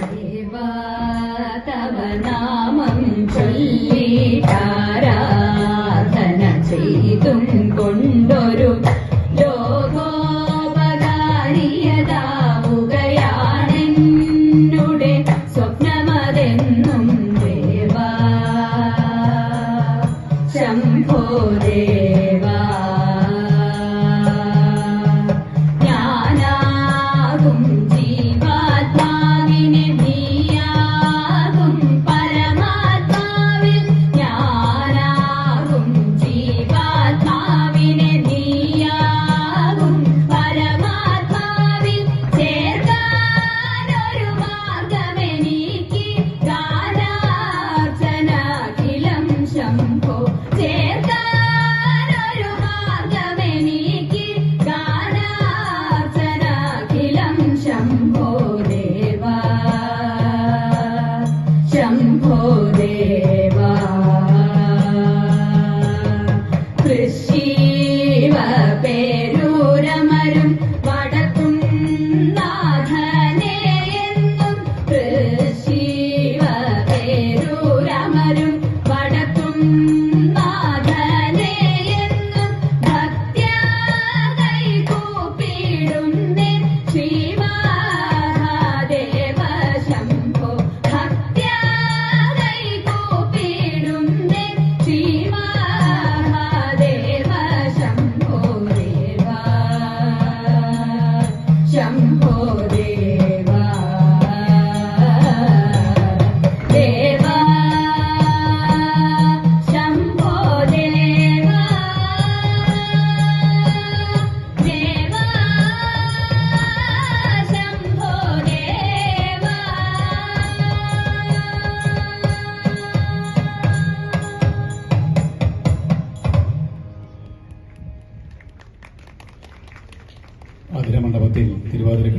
ദേവാ തവ നാമം ചൊല്ലിട്ടാരാധന ചെയ്തും കൊണ്ടൊരു ലോകോപകാരിയതാവുകയാണെന്നുടെ സ്വപ്നമതെന്നും ദേവാ ശംഭോ ദേവാ ശംഭോ ദേവാ കൃഷീവ പേരൂരമരും വടക്കും നാഥനെ എന്നും കൃഷീവ പേരൂരമരും വടക്കും നാഥനെ എന്നും ഭക്ത്യാ കൈകൂപ്പിടുന്നേ ശ്രീമഹാദേവ ശംഭോ ശംഭോ ദേവാ ദേവാ ശംഭോ ദേവാ ദേവാ ശംഭോ ദേവാ. ആതിരമണ്ഡപത്തിൽ തിരുവാതിര